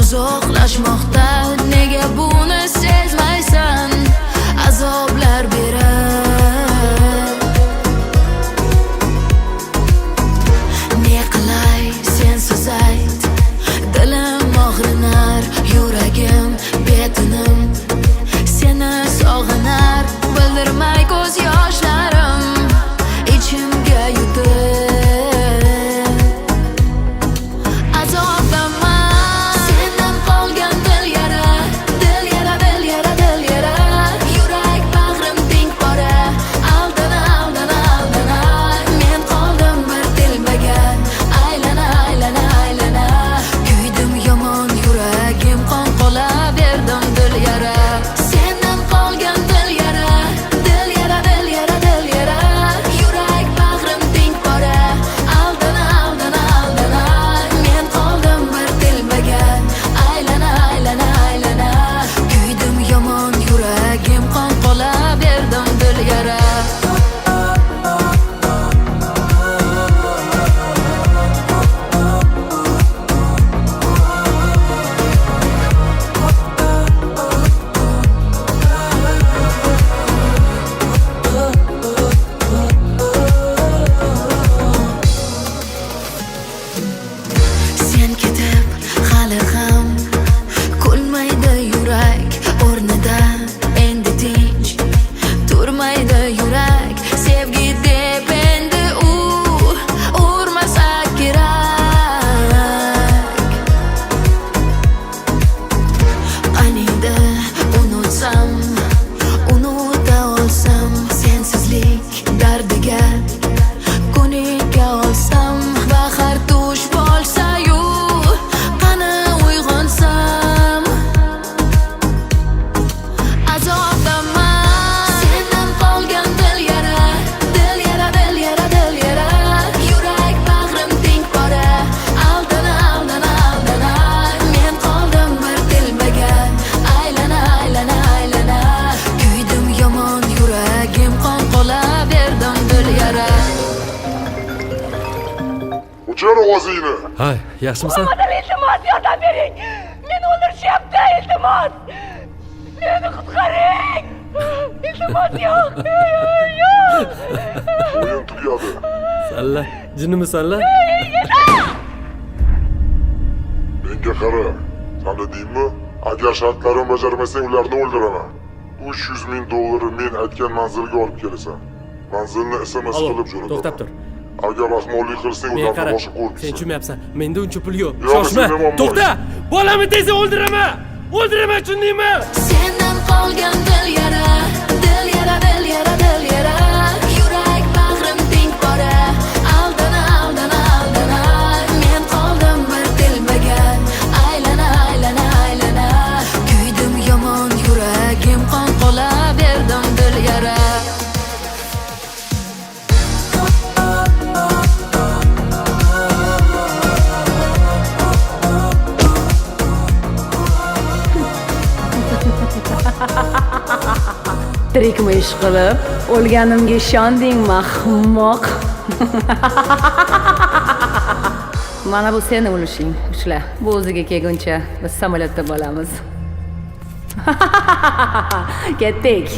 uzoqlashmoqda. Nega buni sezmaysan? Azoblar berar. Ne qilay sensiz ayt, dilim og'rinar, yuragim betinim seni sog'inar. Bildirmay ko'z yoshlarim ichimga yutib azobdaman. Sendan qolgan dil yara, dil yara, dil yara, dil yara. Yurak bag'rim teng pora, aldana, aldana, aldana. Men qoldim bir tilmagan, aylana, aylana, aylana. Kuydim yomon, yuragim qon qola berdim dil yara. Sendan qolgan dil yara, dil yara, dil yara, dil yara. Yurak bag'rim teng pora, aldana, aldana, aldana. Men qoldim bir tilmagan, aylana, aylana, aylana. Kuydim yomon, yuragim qon qola berdim dil yara. Sen ketib hali ham kulmaydi yurak o'rnida. Endi tinch turmaydi yurak. Sevgi deb endi u urmasa kerak. Qaniydi unutsam, unuta olsam, sensizlik dardiga ko'nika olsam. Bahar tush bo'lsa-yu qani uyg'onsam azobdaman. Sendan qolgan dil yara, dil yara, dil yara, dil yara. Yurak bag'rim teng pora, aldana, aldana, aldana. Men qoldim bir tilmagan, aylana, aylana, aylana. Kuydim yomon, yuragim qon qola berdim dil yara. O'chir ovozingni. Hay, yaxshimisan? Olmadan iltimos yordam bering. Meni o'ldirishyapti, iltimos. Meni qutqaring. Iltimos, yo'q. Yo'q. O'yin tugadi. Salla, jinnimisan-la? Menga qara. Sana deymi? Agar shartlarimni bajarmasang, ularni o'ldiraman. $300,000 men aytgan manzilga olib kelasan. Manzilni SMS qilib jo'nataman. To'xtab tur. Agar rahmonlik qilsang, Men ularni qara. boshqa Sen qo'yibsan. tushunmayapsan. Menda uncha pul yo'q. Yo'q, Shoshma. sen nima To'xta! Bolamni tezda o'ldiraman. O'ldiraman, tushundingmi? Sendan qolgan dil yara, dil yara, dil yara, dil yara. Yurak bag'rim teng pora, aldana, aldana, aldana. Men qoldim bir tilmagan, aylana, aylana, aylana. Kuydim yomon, yuragim qon qola berdim dil yara. Tirikmi ish qilib, o'lganimga ishondingmi, ahmoq? Mana bu seni ulushing. Ushla. Bu o'ziga kelguncha biz samolyotda bo'lamiz. Ketdik.